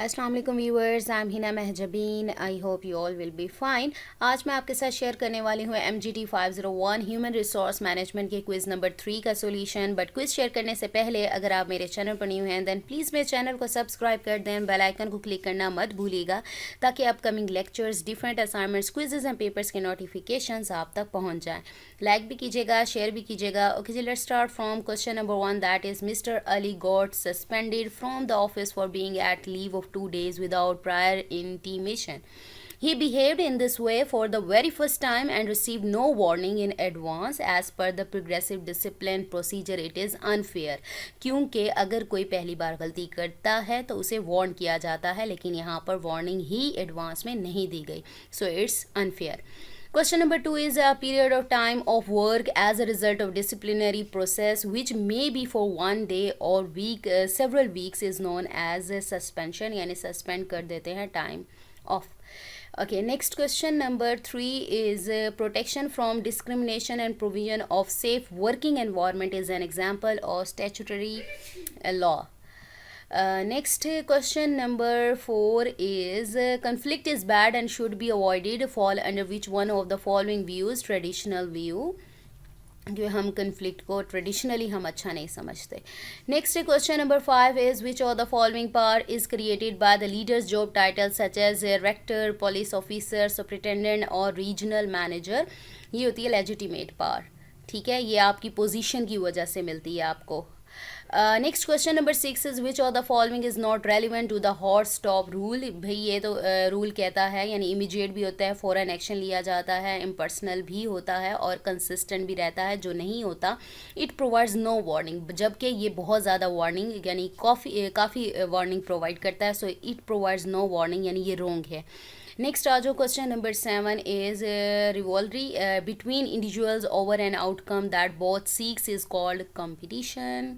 अस्सलाम वालेकुम viewers, I am Hina Mahjabeen. I hope you all will be fine. आज मैं आपके साथ शेयर करने वाली हूँ MGT 501 ह्यूमन रिसोर्स मैनेजमेंट के क्विज़ नंबर 3 का सोल्यूशन। बट क्विज़ शेयर करने से पहले अगर आप मेरे चैनल पर न्यू हैं देन प्लीज़ मेरे चैनल को सब्सक्राइब कर दें, बेल आइकन को क्लिक करना मत भूलिएगा ताकि upcoming lectures, different assignments, quizzes and papers के नोटिफिकेशंस आप तक पहुँच जाएँ। लाइक भी कीजिएगा, शेयर भी कीजिएगा। Okay ji, let's start from question number 1, that is mister Ali got suspended from the office for being at leave of 2 days without prior intimation. He behaved in this way for the very first time and received no warning in advance. As per the progressive discipline procedure, it is unfair. क्योंकि अगर कोई पहली बार गलती करता है तो उसे warn किया जाता है, लेकिन यहाँ पर वार्निंग ही एडवांस में नहीं दी गई, so it's unfair. Question number 2 is a period of time of work as a result of disciplinary process which may be for 1 day or week, several weeks is known as a suspension. यानी suspend कर देते हैं time off. Okay, next question number 3 is protection from discrimination and provision of safe working environment is an example of statutory law. Next question number 4 is conflict is bad and should be avoided. Fall under which one of the following views? Traditional view, कि हम conflict को traditionally हम अच्छा नहीं समझते. Next question number 5 is which of the following power is created by the leaders job title such as rector, police officer, superintendent और regional manager. ये होती है लेजिटिमेट पावर. ठीक है, ये आपकी पोजीशन की वजह से मिलती है आपको. Next question number 6 is which of the following is not relevant to the hot stove rule. भाई ये तो रूल कहता है, यानी इमीडिएट भी होता है, फ़ौरन एक्शन लिया जाता है, इम्पर्सनल भी होता है और कंसिस्टेंट भी रहता है. जो नहीं होता इट प्रोवाइड्स नो वार्निंग, जबकि ये बहुत ज़्यादा वार्निंग यानी काफ़ी वार्निंग प्रोवाइड करता है. So it provides no warning यानी ये रॉन्ग है. नेक्स्ट आ जाओ, question number 7 is rivalry between individuals over an outcome that both seeks is called competition.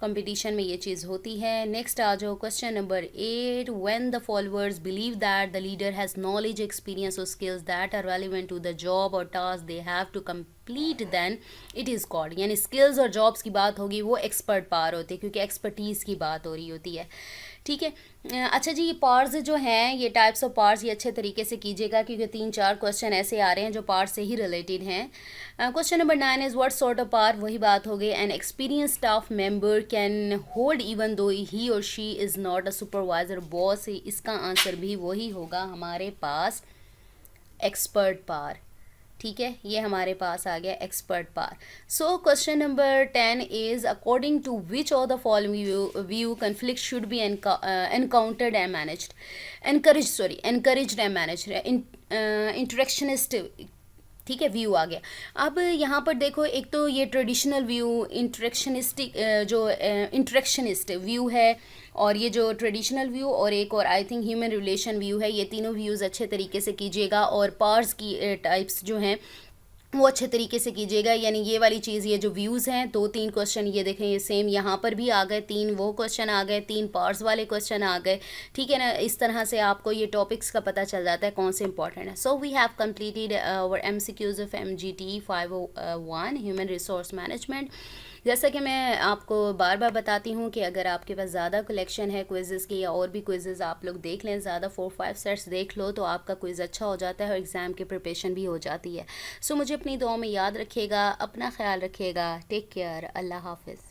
Competition में ये चीज़ होती है. नेक्स्ट आ जाओ, question number 8 when the followers believe that the leader has knowledge, experience और skills that are relevant to the job और task they have to complete then it is called. यानी स्किल्स और जॉब्स की बात होगी वो एक्सपर्ट पावर होती है, क्योंकि एक्सपर्टीज़ की बात हो रही होती है. ठीक है. अच्छा जी, ये पार्ट्स जो हैं, ये टाइप्स ऑफ पार्ट्स, ये अच्छे तरीके से कीजिएगा क्योंकि 3-4 क्वेश्चन ऐसे आ रहे हैं जो पार्ट से ही रिलेटेड हैं. Question number 9 is what sort of power. वही बात हो गई. An experience staff member can hold even though he or she is not a supervisor boss. इसका आंसर भी वही होगा हमारे पास, एक्सपर्ट पावर. ठीक है, ये हमारे पास आ गया expert power. So question number 10 is according to which of the following view conflict should be encountered and managed, encouraged and managed. Interactionist, ठीक है, व्यू आ गया. अब यहाँ पर देखो, एक तो ये ट्रेडिशनल व्यू, इंटरेक्शनिस्टिक जो इंटरेक्शनिस्ट व्यू है, और ये जो ट्रेडिशनल व्यू, और एक और I think human relation view है. ये तीनों व्यूज़ अच्छे तरीके से कीजिएगा और पार्ट्स की टाइप्स जो हैं वो अच्छे तरीके से कीजिएगा. यानी ये वाली चीज़, ये जो व्यूज़ हैं, 2-3 क्वेश्चन ये देखें, ये सेम यहाँ पर भी आ गए, 3 वो क्वेश्चन आ गए, 3 पार्ट्स वाले क्वेश्चन आ गए. ठीक है ना, इस तरह से आपको ये टॉपिक्स का पता चल जाता है कौन से इंपॉर्टेंट है. So we have completed our MCQs of MGT 501 human resource management. जैसा कि मैं आपको बार बार बताती हूँ कि अगर आपके पास ज़्यादा कलेक्शन है क्विज़ेज़ की, या और भी क्विज़ेज़ आप लोग देख लें, ज़्यादा 4-5 सेट्स देख लो तो आपका क्विज़ अच्छा हो जाता है और एग्ज़ाम की प्रिपरेशन भी हो जाती है. सो मुझे अपनी दुआ में याद रखिएगा, अपना ख्याल रखिएगा. Take care. अल्लाह हाफिज़.